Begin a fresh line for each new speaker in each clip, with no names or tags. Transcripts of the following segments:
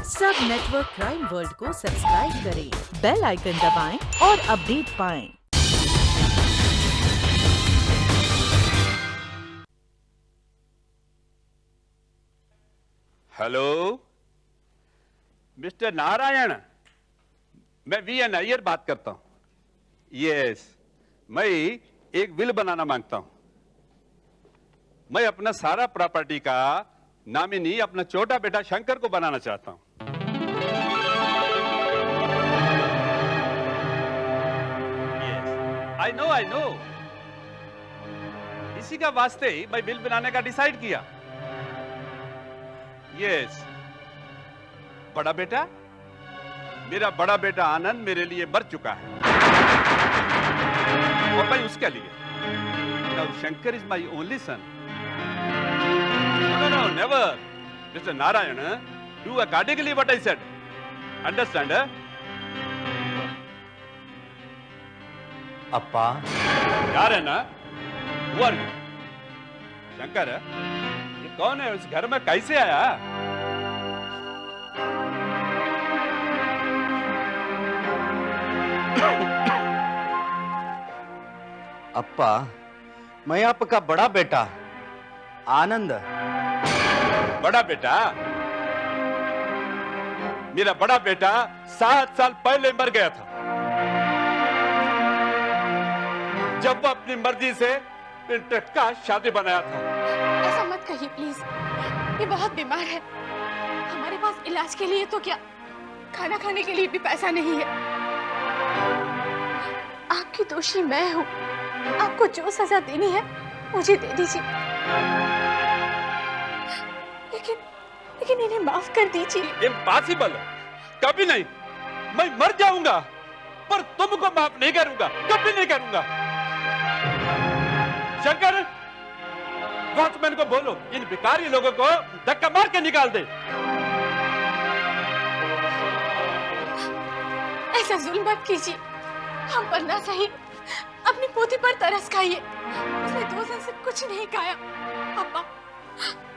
सब network crime world को subscribe करें, बेल आइकन दबाएं और अपडेट पाएं।
हेलो मिस्टर नारायण, मैं वीएन अय्यर बात करता हूं। यस, मैं एक विल बनाना मांगता हूं। मैं अपना सारा प्रॉपर्टी का नॉमिनी अपना छोटा बेटा शंकर को बनाना चाहता हूं। आई नो इसी का वास्ते ही मैं बिल बनाने का डिसाइड किया। यस, बड़ा बेटा, मेरा बड़ा बेटा आनंद मेरे लिए मर चुका है और मैं उसके लिए। Now Shankar is my only son. No, never. Mr. Narayana, do accordingly what I said. Understand?
अप्पा,
यार है ना? Who are you? शंकर है? ये कौन है? उस घर में कैसे आया?
अप्पा, मैं आपका बड़ा बेटा आनंद।
बड़ा बेटा? मेरा बड़ा बेटा 7 साल पहले मर गया था, जब वो अपनी मर्जी से इंटर का शादी बनाया था।
ऐसा मत कहिए प्लीज, ये बहुत बीमार है। हमारे पास इलाज के लिए तो क्या, खाना खाने के लिए भी पैसा नहीं है। आपकी दोषी मैं हूँ, आपको जो सजा देनी है मुझे दे दीजिए, लेकिन इन्हें माफ कर दीजिए।
इम्पॉसिबल, कभी नहीं। मैं मर जाऊंगा पर तुमको माफ नहीं करूंगा, कभी नहीं करूंगा। शंकर, वॉचमैन को बोलो इन भिखारी लोगों को धक्का मार के निकाल दे।
ऐसा जुल्म मत कीजिए, हम पर ना सही अपनी पोती पर तरस खाइए। उसने 2 दिन से कुछ नहीं खाया। अब्बा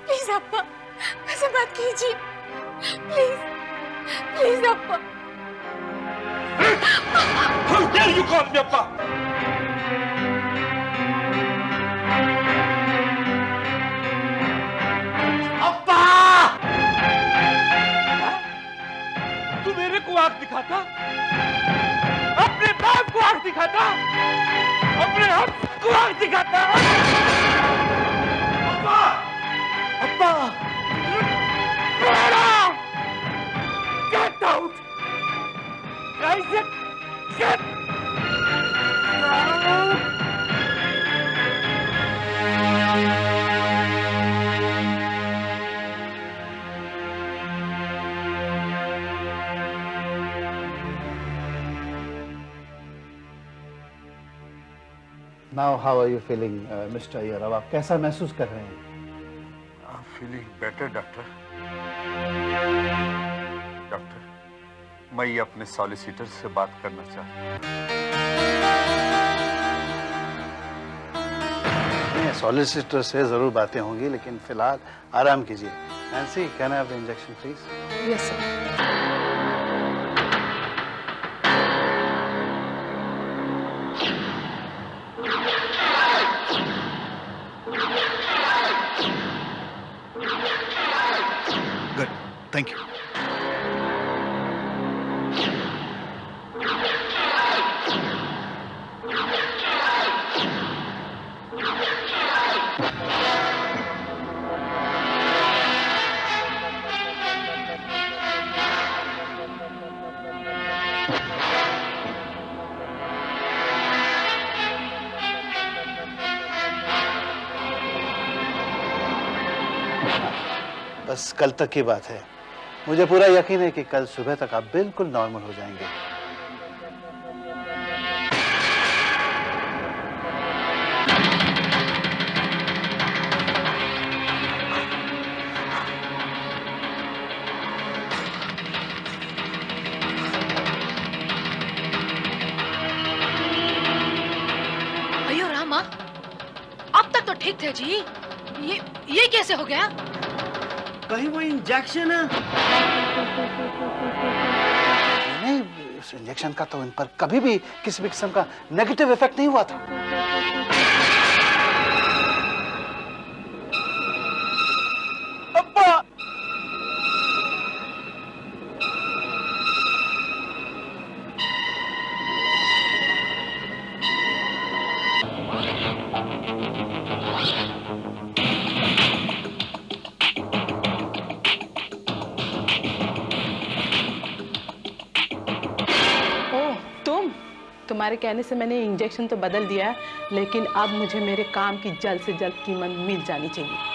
प्लीज, अब्बा ऐसा मत कीजिए, प्लीज अब्बा।
How dare you call me अब्बा?
अप्पा!
तू मेरे को आंख दिखाता, अपने बाप को आंख दिखाता, अपने हक को आंख दिखाता। अब्बा!
अप्पा!
Get out! Guys, get out!
Now how are you feeling, Mr. Iyer? अब आप कैसा महसूस कर रहे हैं?
I'm feeling better, doctor. Doctor, मैं अपने सॉलिसिटर से बात करना चाहता
हूँ। सॉलिसिटर से जरूर बातें होंगी, लेकिन फिलहाल आराम कीजिए। Nancy, can I have the injection please?
Yes sir.
Good, thank you. बस कल तक की बात है। मुझे पूरा यकीन है कि कल सुबह तक आप बिल्कुल नॉर्मल हो जाएंगे।
अयो रामा, अब तक तो ठीक थे जी, ये कैसे हो गया?
कहीं वो इंजेक्शन है?
इंजेक्शन का तो इन पर कभी भी किसी भी किस्म का नेगेटिव इफेक्ट नहीं हुआ था। अब्बा!
तुम्हारे कहने से मैंने इंजेक्शन तो बदल दिया है, लेकिन अब मुझे मेरे काम की जल्द से जल्द कीमत मिल जानी चाहिए।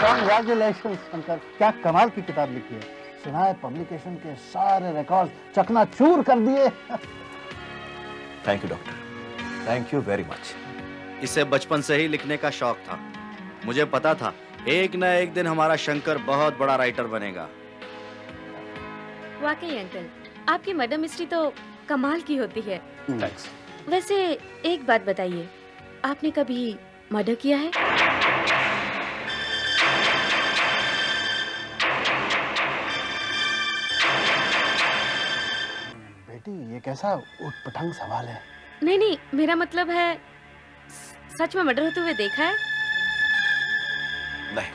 Congratulations, शंकर, क्या कमाल की किताब लिखी है। सुना है पब्लिकेशन के सारे रिकॉर्ड चकनाचूर कर दिए।
Thank you doctor, thank you very much. इसे बचपन से ही लिखने का शौक था। मुझे पता था एक न एक दिन हमारा शंकर बहुत बड़ा राइटर बनेगा।
वाकई अंकल, आपकी मर्डर मिस्ट्री तो कमाल की होती है।
थैंक्स।
वैसे एक बात बताइए, आपने कभी मर्डर किया है?
बेटी, ये कैसा उटपटांग सवाल है।
नहीं नहीं, मेरा मतलब है सच में मर्डर होते हुए देखा है?
नहीं,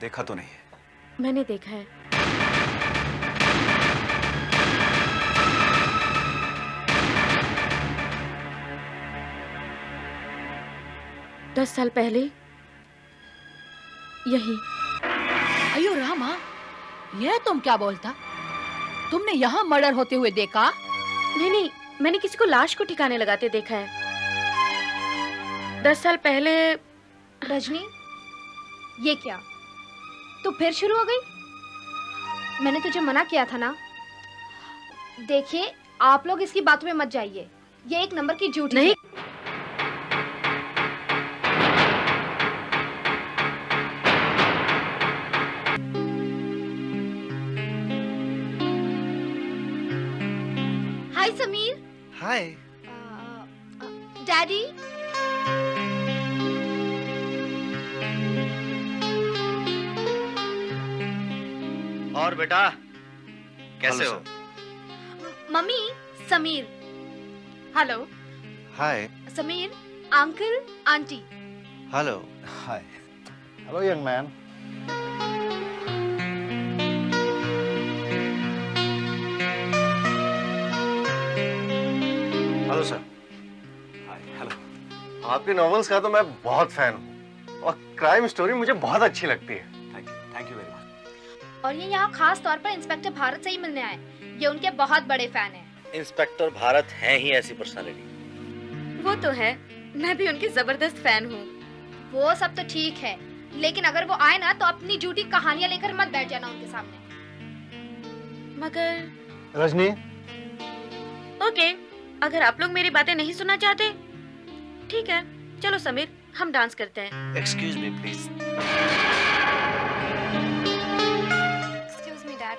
देखा तो नहीं है।
मैंने देखा है। दस साल पहले यही।
अयो रामा, यह तुम क्या बोलता? तुमने यहाँ मर्डर होते हुए देखा?
नहीं नहीं, मैंने किसी को लाश को ठिकाने लगाते देखा है। 10 साल पहले।
रजनी, ये क्या? तू फिर शुरू हो गई? मैंने तुझे मना किया था ना। देखिए, आप लोग इसकी बातों में मत जाइए। ये एक नंबर की झूठी
नहीं।
हाय समीर।
हाय।
डैडी।
और बेटा कैसे हो?
Mummy, Sameer. Hello.
Hi.
Sameer, uncle, aunty.
Hello. Hi.
Hello young man.
Hello sir.
Hi. Hello.
आपके नॉवेल्स का तो मैं बहुत फैन हूँ और क्राइम स्टोरी मुझे बहुत अच्छी लगती है।
Thank you very much.
और ये यहाँ खास तौर पर इंस्पेक्टर भारत से ही मिलने आए। ये उनके बहुत बड़े फैन हैं।
इंस्पेक्टर भारत हैं ही ऐसी पर्सनालिटी।
वो तो है, मैं भी उनकी जबरदस्त फैन हूँ।
वो सब तो ठीक है, लेकिन अगर वो आए ना तो अपनी झूठी कहानियाँ लेकर मत बैठ जाना उनके सामने।
मगर
रजनी,
ओके, अगर आप लोग मेरी बातें नहीं सुनना चाहते, ठीक है, चलो समीर, हम डांस करते हैं।
Excuse me please.
Excuse me dad.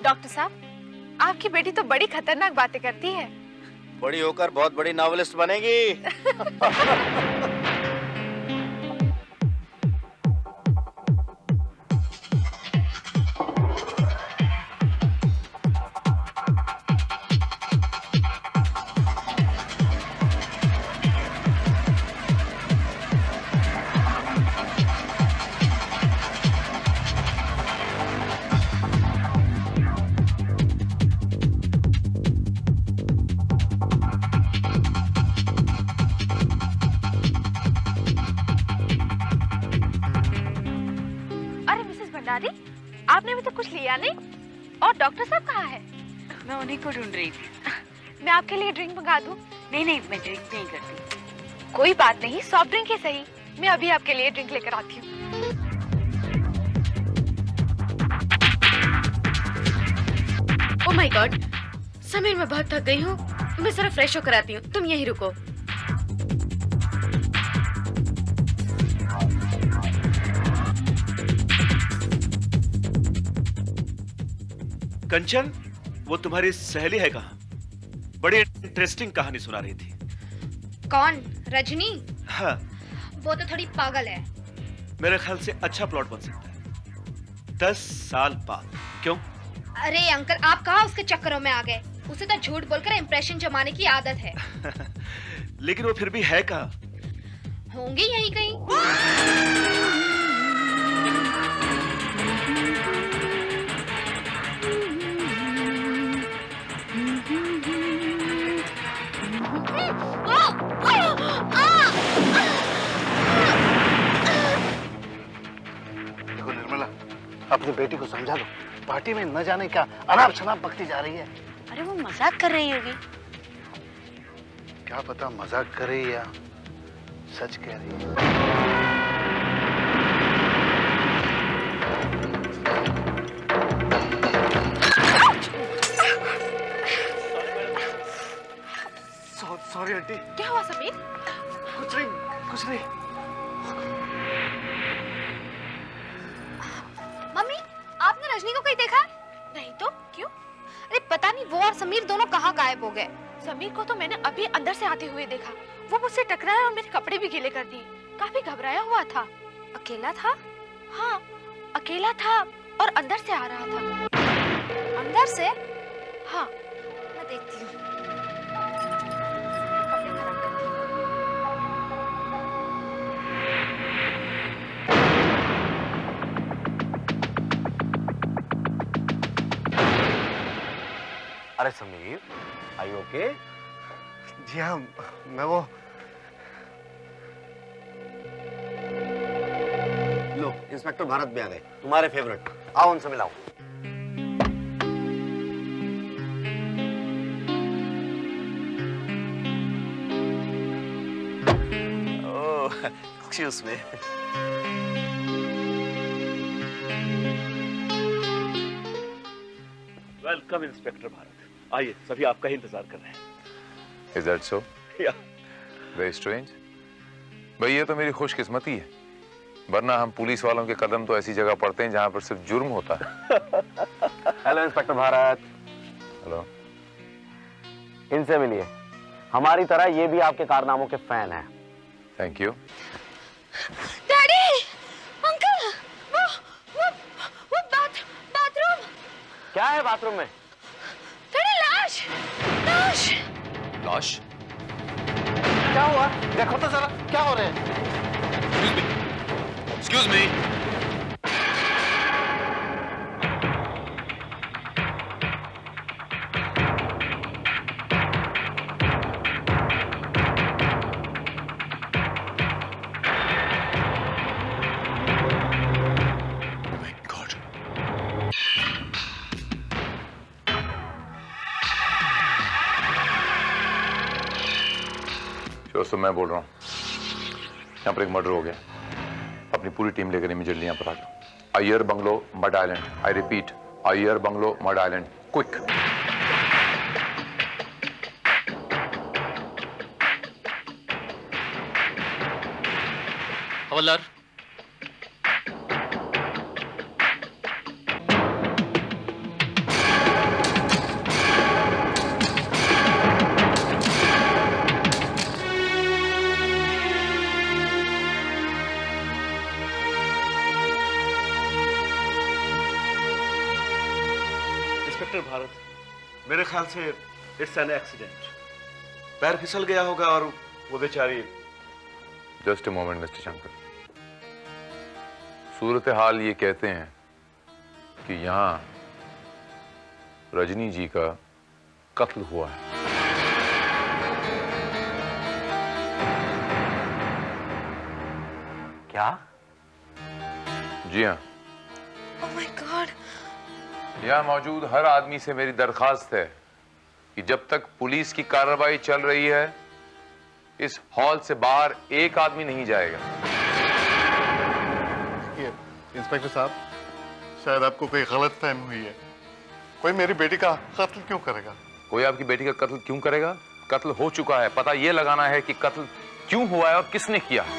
Doctor साहब, आपकी बेटी तो बड़ी खतरनाक बातें करती है।
बड़ी होकर बहुत बड़ी नॉवेलिस्ट बनेगी।
आपने अभी तक कुछ लिया नहीं? और डॉक्टर साहब कहाँ है?
मैं उन्हीं को ढूंढ रही थी।
मैं आपके लिए ड्रिंक मंगा दूं?
नहीं, मैं ड्रिंक नहीं करती।
कोई बात नहीं, सॉफ्ट ड्रिंक ही सही। मैं अभी आपके लिए ड्रिंक लेकर आती हूँ।
ओह माय गॉड, समीर, मैं बहुत थक गई हूँ, मैं जरा फ्रेश होकर आती हूँ, तुम यहीं रुको।
कंचन, वो तुम्हारी सहेली है कहाँ? बड़ी इंटरेस्टिंग कहानी सुना रही थी।
कौन? रजनी?
हाँ।
वो तो थोड़ी पागल है।
मेरे ख्याल से अच्छा प्लॉट बन सकता है 10 साल बाद। क्यों?
अरे अंकल, आप कहाँ उसके चक्करों में आ गए? उसे तो झूठ बोलकर इंप्रेशन जमाने की आदत है।
लेकिन वो फिर भी है कहाँ?
होंगे यहीं कहीं।
देखो निर्मला, अपनी बेटी को समझा दो, पार्टी में न जाने क्या अनाप शनाप बकती जा रही है।
अरे वो मजाक कर रही होगी।
क्या पता मजाक कर रही है या सच कह रही है।
Sorry aunty.
क्या हुआ समीर?
कुछ नहीं।
मम्मी, आपने रजनी को कहीं देखा?
नहीं तो क्यों?
अरे पता नहीं, वो और समीर दोनों कहाँ गायब हो गए।
समीर को तो मैंने अभी अंदर से आते हुए देखा। वो मुझसे टकराया और मेरे कपड़े भी गीले कर दिए। काफी घबराया हुआ था।
अकेला था?
हाँ, अकेला था और अंदर से आ रहा था।
अंदर से?
हाँ,
मैं देखती हूँ।
अरे समीर, आर यू ओके? जी हाँ, मैं वो। लो, इंस्पेक्टर भारत भी आ गए, तुम्हारे फेवरेट। आओ उनसे मिलाओ। Oh, excuse me. Welcome inspector Bharat. आइए, सभी आपका ही इंतजार कर रहे हैं।
Is that so?
Yeah.
Very strange. भाई ये तो मेरी खुशकिस्मती है, वरना हम पुलिस वालों के कदम तो ऐसी जगह पड़ते हैं जहां पर सिर्फ जुर्म होता है।
Hello inspector Bharat.
हेलो।
इनसे मिलिए, हमारी तरह ये भी आपके कारनामों के फैन हैं।
Thank you.
डैडी, अंकल, वो बाथरूम।
क्या है बाथरूम में?
लाश?
क्या हुआ? देखो तो जरा, क्या हो रहा है?
Excuse me. दोस्तों, मैं बोल रहा हूँ, यहाँ पर एक मर्डर हो गया। अपनी पूरी टीम लेकर इमीडिएटली यहाँ पर आ जाओ। Iyer bungalow, mud island. I repeat, Iyer bungalow, mud island, quick.
Havildar,
inspector Bharat, मेरे ख्याल से इट्स एन एक्सीडेंट। पैर फिसल गया होगा और वो बेचारी।
Just a moment mister Shankar. सूरत हाल ये कहते हैं कि यहाँ रजनी जी का कत्ल हुआ है।
क्या?
जी हाँ।
Oh my God.
यहाँ मौजूद हर आदमी से मेरी दरखास्त है कि जब तक पुलिस की कार्रवाई चल रही है इस हॉल से बाहर एक आदमी नहीं जाएगा।
ये इंस्पेक्टर साहब, शायद आपको कोई गलत फहमी हुई है। कोई मेरी बेटी का कत्ल क्यों करेगा?
कोई आपकी बेटी का कत्ल क्यों करेगा? कत्ल हो चुका है, पता यह लगाना है कि कत्ल क्यों हुआ है और किसने किया है।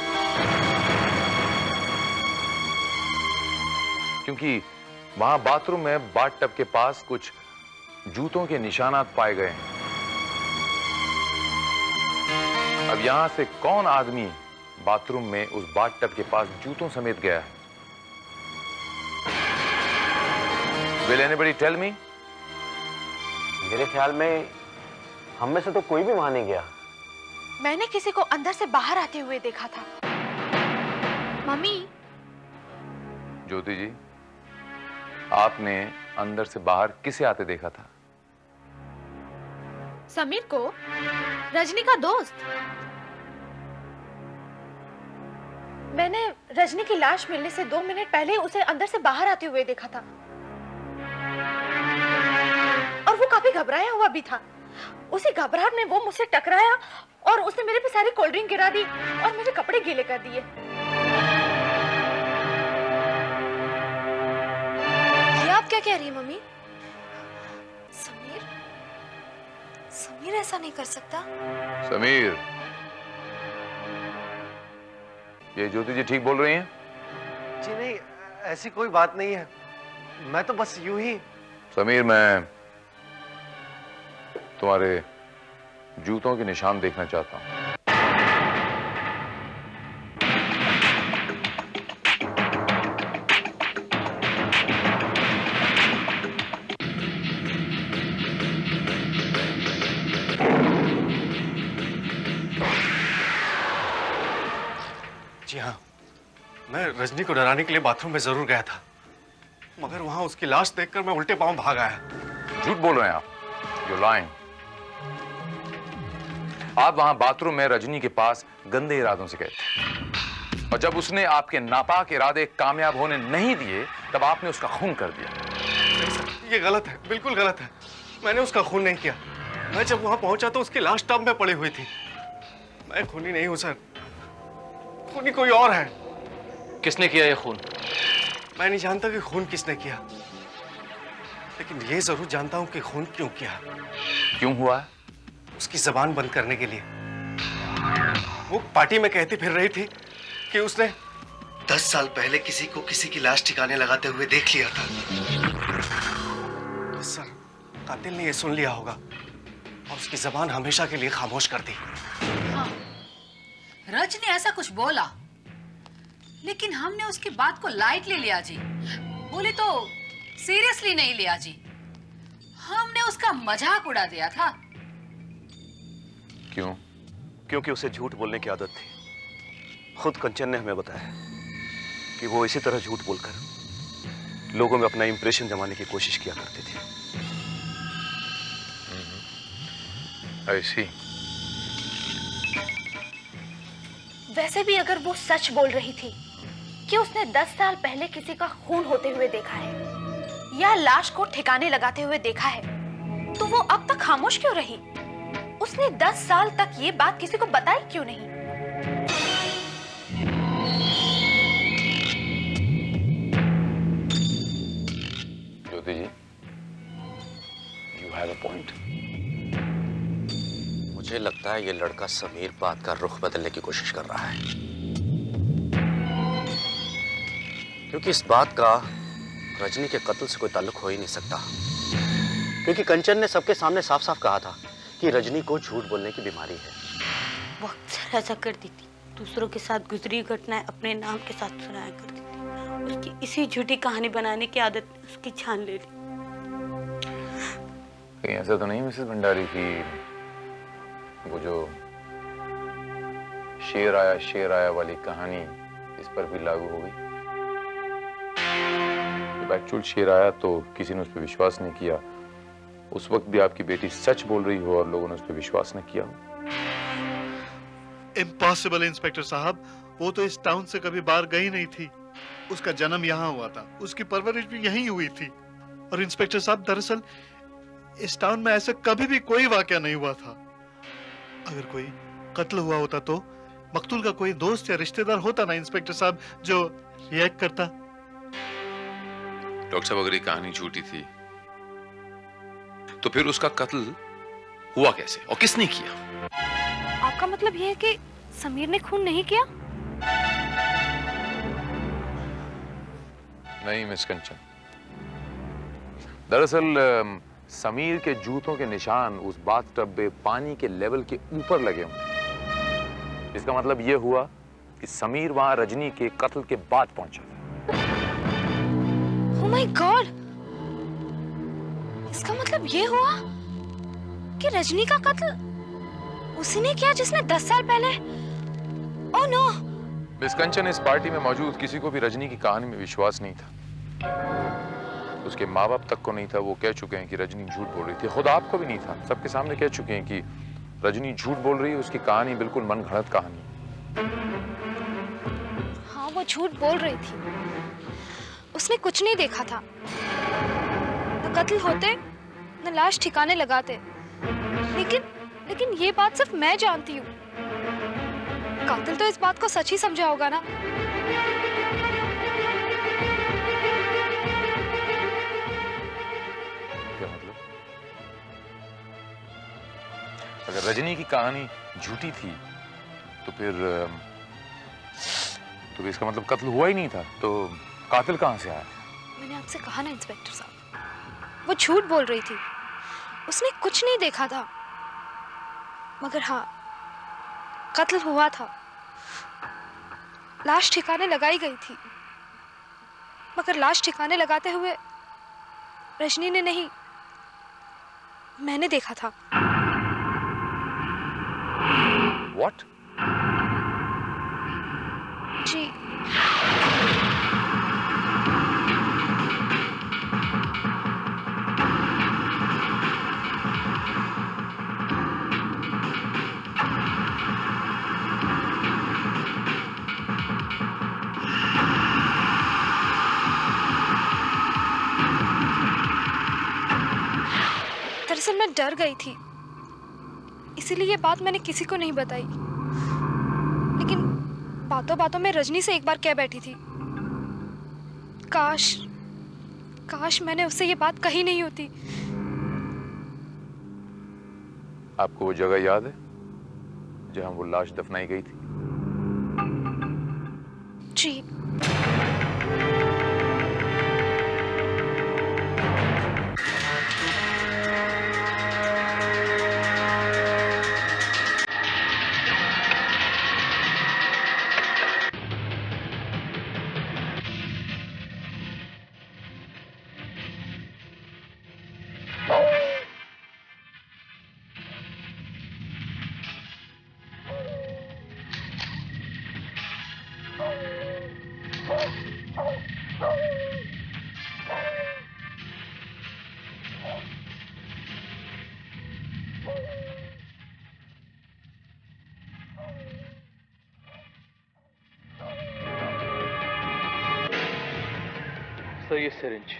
क्योंकि वहां बाथरूम में बाथटब के पास कुछ जूतों के निशानात पाए गए हैं। अब यहां से कौन आदमी बाथरूम में उस बाथटब के पास जूतों समेत गया है? Will anybody tell me?
मेरे ख्याल में हम में से तो कोई भी वहां नहीं गया।
मैंने किसी को अंदर से बाहर आते हुए देखा था।
मम्मी।
ज्योति जी, आपने अंदर से बाहर किसे आते देखा था?
समीर को, रजनी का दोस्त। मैंने रजनी की लाश मिलने से 2 मिनट पहले उसे अंदर से बाहर आते हुए देखा था और वो काफी घबराया हुआ भी था। उसी घबराहट में वो मुझसे टकराया और उसने मेरे पे सारी कोल्ड ड्रिंक गिरा दी और मेरे कपड़े गीले कर दिए।
ये आप क्या कह रही है मम्मी? समीर ऐसा नहीं कर सकता।
समीर, ये ज्योति जी ठीक बोल रही हैं?
जी नहीं, ऐसी कोई बात नहीं है। मैं तो बस यूं ही।
समीर, मैं तुम्हारे जूतों के निशान देखना चाहता हूं।
जी हाँ, मैं रजनी को डराने के लिए बाथरूम में जरूर गया था, मगर वहां उसकी लाश देखकर मैं उल्टे पांव भाग आया।
झूठ बोल रहे हैं आप। You're lying। आप वहां बाथरूम में रजनी के पास गंदे इरादों से गए थे और जब उसने आपके नापाक इरादे कामयाब होने नहीं दिए तब आपने उसका खून कर दिया।
ये गलत है, बिल्कुल गलत है। मैंने उसका खून नहीं किया। मैं जब वहां पहुंचा तो उसकी लाश टब में पड़ी हुई थी। मैं खूनी नहीं हूं सर, खूनी कोई और है।
किसने किया ये खून?
मैं नहीं जानता कि खून किसने किया, लेकिन ये जरूर जानता हूं कि खून क्यों किया।
क्यों हुआ?
उसकी जबान बंद करने के लिए। वो पार्टी में कहती फिर रही थी कि उसने 10 साल पहले किसी को किसी की लाश ठिकाने लगाते हुए देख लिया था। सर, कातिल ने ये सुन लिया होगा और उसकी जबान हमेशा के लिए खामोश कर दी।
हाँ, रज ने ऐसा कुछ बोला, लेकिन हमने उसकी बात को लाइटली लिया जी। बोली तो सीरियसली नहीं लिया जी। हमने उसका मजाक उड़ा दिया था।
क्यों?
क्योंकि उसे झूठ बोलने की आदत थी। खुद कंचन ने हमें बताया कि वो इसी तरह झूठ बोलकर लोगों में अपना इंप्रेशन जमाने की कोशिश किया करती थी।
I see।
वैसे भी अगर वो सच बोल रही थी कि उसने 10 साल पहले किसी का खून होते हुए देखा है या लाश को ठिकाने लगाते हुए देखा है, तो वो अब तक खामोश क्यों रही? उसने 10 साल तक ये बात किसी को बताई क्यों नहीं?
Prajapati ji, you have a point.
मुझे लगता है ये लड़का समीर बात का रुख बदलने की कोशिश कर रहा है, क्योंकि इस बात का रजनी के कत्ल से कोई ताल्लुक हो ही नहीं सकता, क्योंकि कंचन ने सबके सामने साफ साफ कहा था कि रजनी को झूठ बोलने की बीमारी है।
वो अक्सर ऐसा करती थी, दूसरों के साथ गुजरी घटनाएं अपने नाम के साथ सुनाया करती थी। उसकी इसी झूठी कहानी बनाने की आदत ने उसकी जान ले ली।
कहीं ऐसा तो नहीं मिसेस भंडारी की वो जो शेर आया वाली कहानी इस पर भी लागू हो गई? जब एक्चुअल शेर आया तो किसी ने उस पर विश्वास नहीं किया, उस वक्त भी आपकी बेटी सच बोल रही हो और लोगों ने उस पर विश्वास न किया हो।
इम्पॉसिबल इंस्पेक्टर साहब, वो तो इस टाउन से कभी बाहर गई नहीं थी। उसका जन्म यहाँ हुआ था, उसकी परवरिश भी यहीं हुई थी। और इंस्पेक्टर साहब, दरअसल इस टाउन में ऐसा कभी भी कोई वाकया नहीं हुआ था। अगर कोई कत्ल हुआ होता तो मकतूल का कोई दोस्त या रिश्तेदार होता ना इंस्पेक्टर साहब, जो रिएक्ट करता।
डॉक्टर साहब, अगर ये कहानी झूठी थी तो फिर उसका कत्ल हुआ कैसे और किसने किया?
आपका मतलब यह है कि समीर ने खून नहीं किया?
नहीं मिस कंचन, दरअसल समीर के जूतों के निशान उस बाथटब में पानी के लेवल के ऊपर लगे हुए। इसका मतलब यह हुआ कि समीर वहां रजनी के कत्ल के बाद पहुंचा था।
Oh my God! इसका मतलब ये हुआ कि रजनी का कत्ल उसी ने किया जिसने 10 साल पहले। Oh no!
मिस कंचन, इस पार्टी में मौजूद किसी को भी रजनी की कहानी में विश्वास नहीं था। उसके माँ बाप तक को नहीं था। वो कह चुके हैं कि रजनी झूठ बोल रही थी। खुद आपको भी नहीं था, सबके सामने कह चुके हैं कि रजनी झूठ बोल रही है। उसकी कहानी बिल्कुल मन घड़त कहानी।
हाँ, वो झूठ बोल रही थी। उसने कुछ नहीं देखा था, न कत्ल होते न लाश ठिकाने लगाते। लेकिन ये बात सिर्फ मैं जानती हूँ। कातिल तो इस बात को सच ही समझा होगा ना।
क्या मतलब? अगर रजनी की कहानी झूठी थी तो फिर इसका मतलब कत्ल हुआ ही नहीं था। तो कातिल कहां से आया?
मैंने आपसे कहा ना इंस्पेक्टर साहब, वो झूठ बोल रही थी। उसने कुछ नहीं देखा था। मगर हाँ, कत्ल हुआ था। लाश ठिकाने लगाई गई थी, मगर लाश ठिकाने लगाते हुए रजनी ने नहीं, मैंने देखा था।
What?
जी। दरअसल मैं डर गई थी, इसीलिए ये बात मैंने किसी को नहीं बताई। लेकिन बातों बातों में रजनी से एक बार कह बैठी थी, काश मैंने उससे ये बात कही नहीं होती।
आपको वो जगह याद है जहां वो लाश दफनाई गई थी?
जी।
सर, ये सिरिंज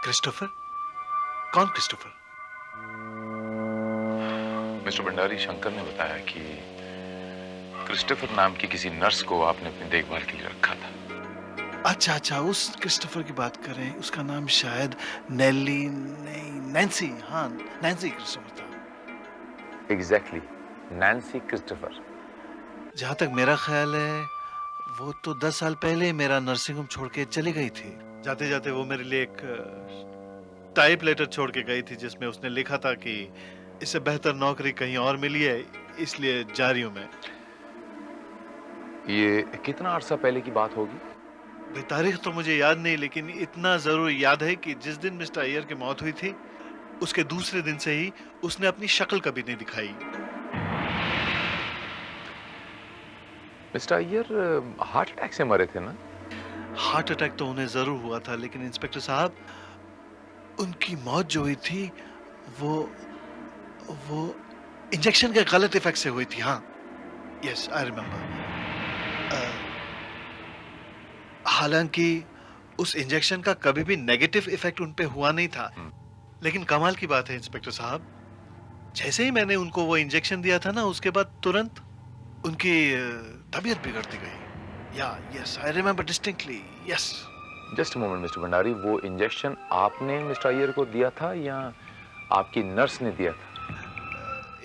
क्रिस्टोफर? कौन क्रिस्टोफर?
मिस्टर भंडारी, शंकर ने बताया कि क्रिस्टोफर नाम की किसी नर्स को आपने अपनी देखभाल के लिए रखा था।
अच्छा अच्छा, उस क्रिस्टोफर की बात कर रहे हैं। उसका नाम शायद नेली, नहीं, नैन्सी। हाँ, नैन्सी क्रिस्टोफर था।
Exactly, Nancy Christopher.
जहां तक मेरा ख्याल है वो तो 10 साल पहले मेरा नर्सिंग होम छोड़ के चली गई थी। जाते जाते वो मेरे लिए एक टाइप लेटर छोड़ के गई थी जिसमें उसने लिखा था कि इससे बेहतर नौकरी कहीं और मिली है, इसलिए जा रही हूं मैं।
ये कितना अरसा पहले की बात होगी?
भाई तारीख तो मुझे याद नहीं, लेकिन इतना जरूर याद है कि जिस दिन मिस्टर अय्यर की मौत हुई थी उसके दूसरे दिन से ही उसने अपनी शक्ल कभी नहीं दिखाई।
मिस्टर अय्यर हार्ट अटैक से मरे थे ना?
हार्ट अटैक तो उन्हें जरूर हुआ था, लेकिन इंस्पेक्टर साहब उनकी मौत जो हुई थी वो इंजेक्शन के गलत इफेक्ट से हुई थी। हाँ, यस, आई रिमेम्बर। हालांकि उस इंजेक्शन का कभी भी नेगेटिव इफेक्ट उन पे हुआ नहीं था, लेकिन कमाल की बात है इंस्पेक्टर साहब, जैसे ही मैंने उनको वो इंजेक्शन दिया था ना, उसके बाद तुरंत उनकी तबीयत बिगड़ती गई। या yes, I remember distinctly, yes.
Just a moment mister Bhandari, वो इंजेक्शन आपने मिस्टर अय्यर को दिया था या आपकी नर्स ने दिया था?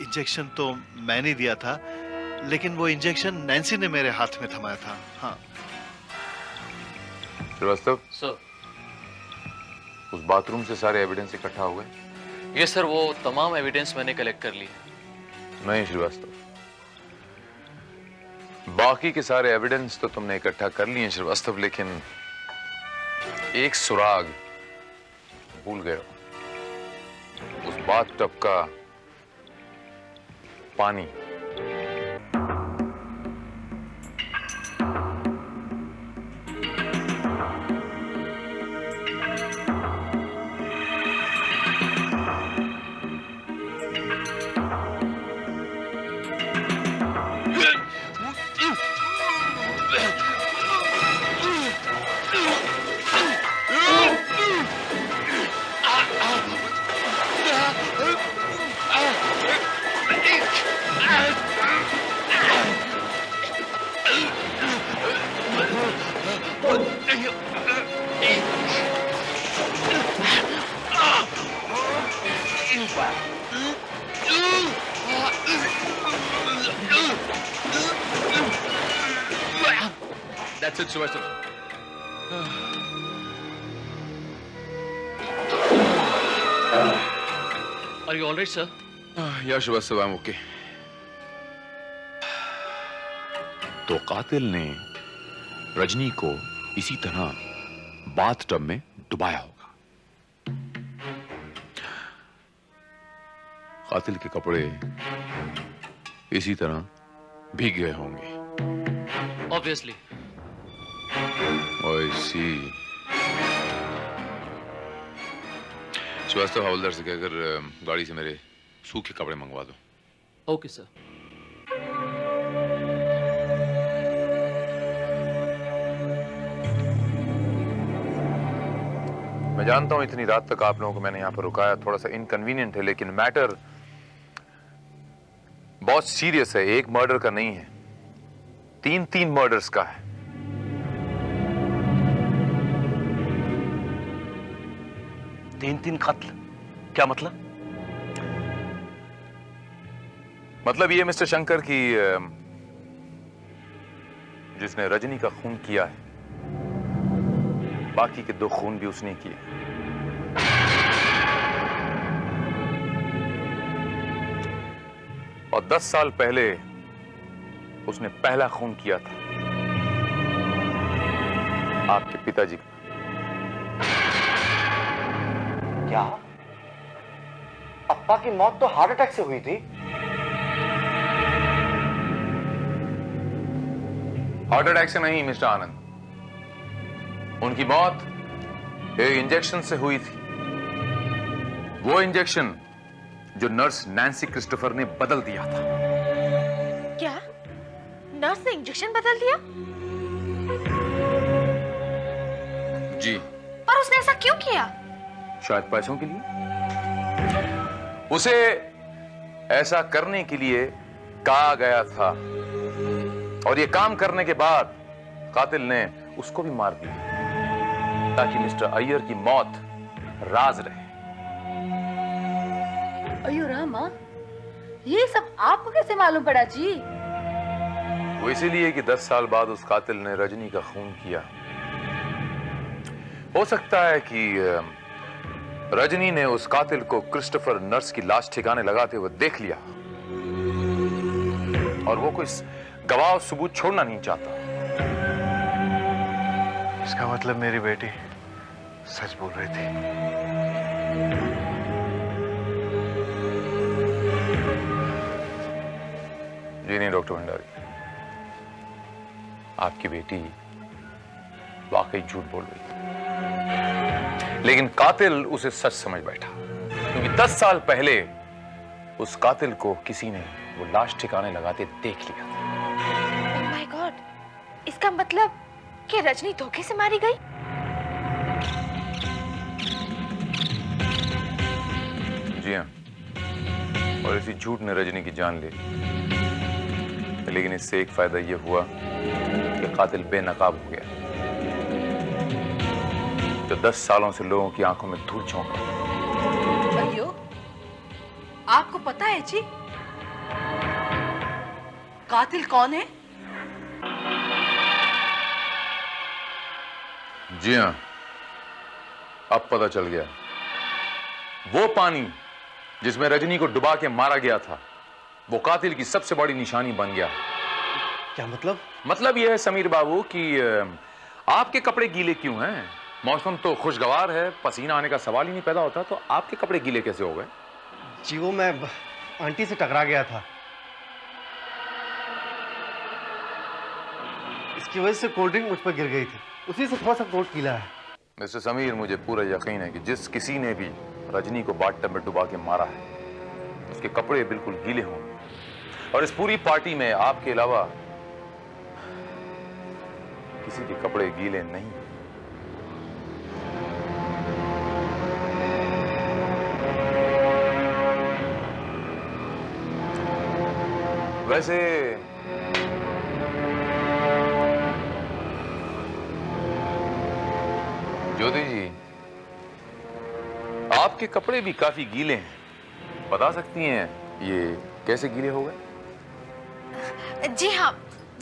इंजेक्शन तो मैंने दिया था, लेकिन वो इंजेक्शन नैन्सी ने मेरे हाथ में थमाया था। हाँ।
श्रीवास्तव
सर,
उस बाथरूम से सारे एविडेंस इकट्ठा हो गए?
यस सर, वो तमाम एविडेंस मैंने कलेक्ट कर लिए।
नहीं श्रीवास्तव, बाकी के सारे एविडेंस तो तुमने इकट्ठा कर लिए श्रीवास्तव, लेकिन एक सुराग भूल गए हो, उस बाथटब का पानी।
That's it, Sylvester. Are you all right, sir?
Yeah, Sylvester, I'm okay. तो कातिल ने रजनी को इसी तरह बाथटब में डुबाया होगा। कातिल के कपड़े इसी तरह भीग गए होंगे।
Obviously.
I see. श्रीवास्तव, हवलदार से कहकर गाड़ी से मेरे सूखे कपड़े मंगवा दो।
Okay sir.
मैं जानता हूं इतनी रात तक आप लोगों को मैंने यहां पर रुकाया, थोड़ा सा इनकन्वीनियंट है, लेकिन मैटर बहुत सीरियस है। एक मर्डर का नहीं है, तीन मर्डर्स का है।
तीन कत्ल? क्या मतलब?
मतलब ये मिस्टर शंकर की जिसने रजनी का खून किया है, बाकी के 2 खून भी उसने किए। और 10 साल पहले उसने पहला खून किया था आपके पिताजी का।
क्या? अप्पा की मौत तो हार्ट अटैक से हुई थी।
हार्ट अटैक से नहीं मिस्टर आनंद, उनकी मौत एक इंजेक्शन से हुई थी। वो इंजेक्शन जो नर्स नैन्सी क्रिस्टोफर ने बदल दिया था।
क्या नर्स ने इंजेक्शन बदल दिया?
जी।
पर उसने ऐसा क्यों किया?
शायद पैसों के लिए। उसे ऐसा करने के लिए कहा गया था और ये काम करने के बाद कातिल ने उसको भी मार दिया ताकि मिस्टर अय्यर की मौत राज रहे।
अयो रामा, ये सब आपको कैसे मालूम पड़ा जी?
वो इसीलिए कि 10 साल बाद उस कातिल ने रजनी का खून किया। हो सकता है कि रजनी ने उस कातिल को क्रिस्टोफर नर्स की लाश ठिकाने लगाते हुए देख लिया और वो कोई गवाह और सबूत छोड़ना नहीं चाहता।
इसका मतलब मेरी बेटी सच बोल रही थी।
जी नहीं डॉक्टर भंडारी, आपकी बेटी वाकई झूठ बोल रही थी, लेकिन कातिल उसे सच समझ बैठा क्योंकि 10 साल पहले उस कातिल को किसी ने वो लाश ठिकाने लगाते देख लिया था।
ओह माय गॉड, इसका मतलब कि रजनी धोखे से मारी गई?
जी हाँ, और इसी झूठ ने रजनी की जान ली, लेकिन इससे एक फायदा यह हुआ कि कातिल बेनकाब हो गया जो 10 सालों से लोगों की आंखों में धूल झोंक रहा।
अयो, आपको पता है जी कातिल कौन है?
जी हाँ, अब पता चल गया। वो पानी जिसमें रजनी को डुबा के मारा गया था वो कातिल की सबसे बड़ी निशानी बन गया।
क्या मतलब?
मतलब यह है समीर बाबू कि आपके कपड़े गीले क्यों हैं? मौसम तो खुशगवार है, पसीना आने का सवाल ही नहीं पैदा होता, तो आपके कपड़े गीले कैसे हो गए?
जी वो मैं आंटी से टकरा गया था, इसकी वजह से कोल्ड ड्रिंक मुझ पर गिर गई थी, उसी से थोड़ा सा कोट गीला है।
मिस्टर समीर, मुझे पूरा यकीन है कि जिस किसी ने भी रजनी को बाथटब में डुबा के मारा है उसके कपड़े बिल्कुल गीले होंगे और इस पूरी पार्टी में आपके अलावा किसी के कपड़े गीले नहीं। वैसे ज्योति जी, आपके कपड़े भी काफी गीले हैं, बता सकती हैं ये कैसे गीले हो गए?
जी हाँ,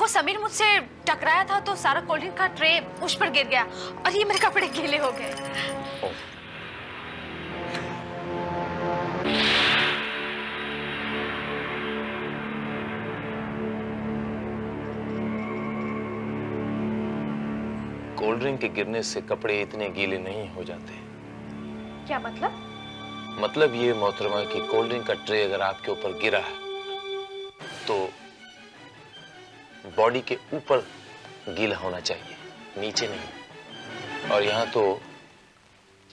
वो समीर मुझसे टकराया था तो सारा कोल्ड ड्रिंक का ट्रे उस पर गिर गया और ये मेरे कपड़े गीले हो गए।
कोल्ड ड्रिंक के गिरने से कपड़े इतने गीले नहीं हो जाते।
क्या मतलब?
मतलब ये मोहतरमा कि कोल्ड ड्रिंक का ट्रे अगर आपके ऊपर गिरा है तो बॉडी के ऊपर गीला होना चाहिए, नीचे नहीं। और यहां तो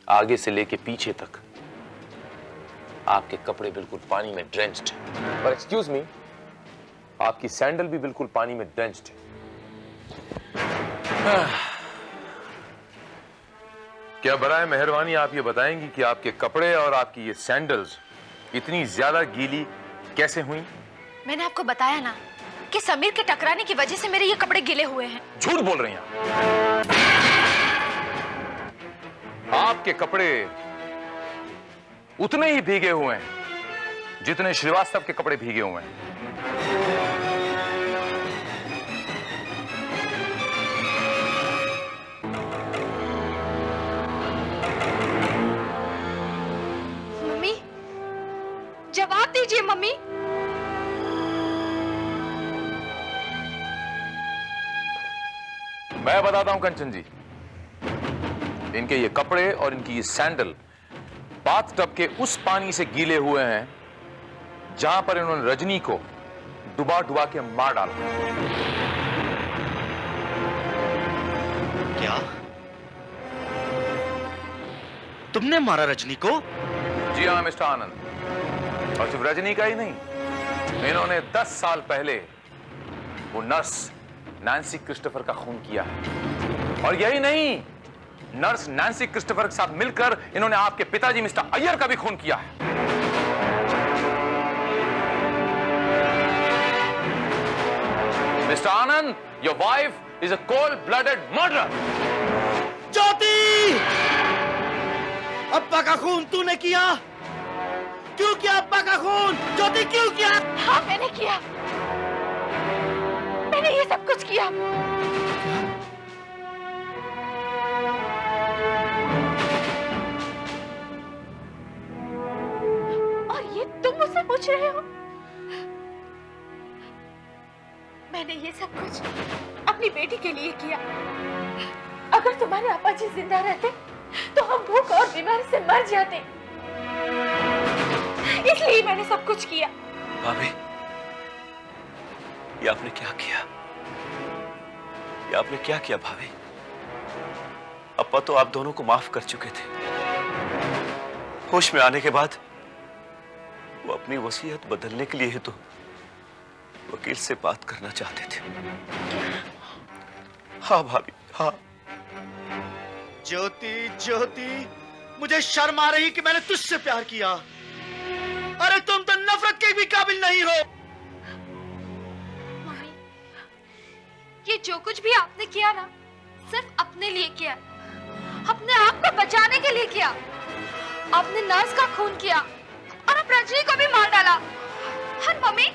आगे से लेके पीछे तक आपके कपड़े बिल्कुल पानी में ड्रेंच्ड हैं। और एक्सक्यूज मी, आपकी सैंडल भी बिल्कुल पानी में ड्रेंच्ड है।
क्या बराए मेहरबानी आप ये बताएंगी कि आपके कपड़े और आपकी ये सैंडल्स इतनी ज्यादा गीली कैसे हुई?
मैंने आपको बताया ना कि समीर के टकराने की वजह से मेरे ये कपड़े गीले हुए हैं।
झूठ बोल रही हैं आपके कपड़े उतने ही भीगे हुए हैं जितने श्रीवास्तव के कपड़े भीगे हुए हैं।
मम्मी, जवाब दीजिए मम्मी।
मैं बताता हूं कंचन जी, इनके ये कपड़े और इनकी ये सैंडल बाथटब के उस पानी से गीले हुए हैं जहां पर इन्होंने रजनी को डुबा डुबा के मार डाला।
क्या तुमने मारा रजनी को?
जी हाँ मिस्टर आनंद, और सिर्फ रजनी का ही नहीं, इन्होंने 10 साल पहले वो नर्स नैन्सी क्रिस्टोफर का खून किया है। और यही नहीं, नर्स नैन्सी क्रिस्टोफर के साथ मिलकर इन्होंने आपके पिताजी मिस्टर अय्यर का भी खून किया है। Mister Anand, your wife is a cold-blooded murderer.
Jyoti, अब्बा का खून तूने किया? क्यों किया अब्बा का खून? ज्योति क्यों किया?
हाँ मैंने किया, मैंने ये सब कुछ किया। और ये तुम मुझसे पूछ रहे हो? मैंने ये सब कुछ अपनी बेटी के लिए किया। अगर तुम्हारे आपा जी जिंदा रहते तो हम भूख और बीमारी से मर जाते, इसलिए मैंने सब कुछ किया।
भाभी, ये आपने क्या किया? ये आपने क्या किया भाभी? अप्पा तो आप दोनों को माफ कर चुके थे। होश में आने के बाद वो अपनी वसीयत बदलने के लिए ही तो वकील से बात करना चाहते थे। हाँ भाभी, हाँ।
ज्योति, ज्योति, मुझे शर्म आ रही कि मैंने तुझसे प्यार किया। अरे तुम तो नफरत के भी काबिल नहीं हो।
मम्मी, ये जो कुछ भी आपने किया ना, सिर्फ अपने लिए किया, अपने आप को बचाने के लिए किया। आपने नर्स का खून किया और अब रजनी को भी मार डाला। और मम्मी,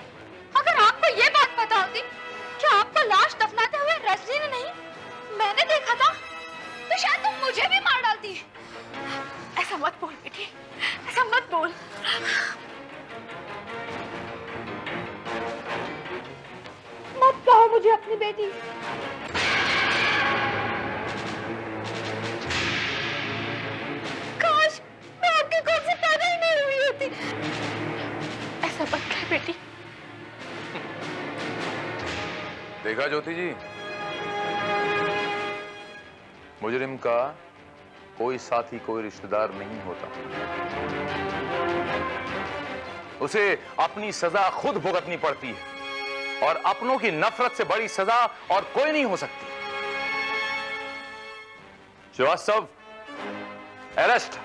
अगर आपको ये बात पता होती कि आपको लाश दफनाते हुए रजनी ने नहीं, मैंने देखा था, तो शायद तुम मुझे भी मार डालती।
ऐसा मत बोल बेटी, ऐसा मत बोल। मत कहो मुझे अपनी बेटी। काश मैं आपके कोल से पैदा ही नहीं हुई होती। ऐसा मत कह बेटी।
देखा ज्योति जी, मुजरिम का कोई साथी, कोई रिश्तेदार नहीं होता। उसे अपनी सजा खुद भुगतनी पड़ती है और अपनों की नफरत से बड़ी सजा और कोई नहीं हो सकती। श्रीवास्तव, अरेस्ट।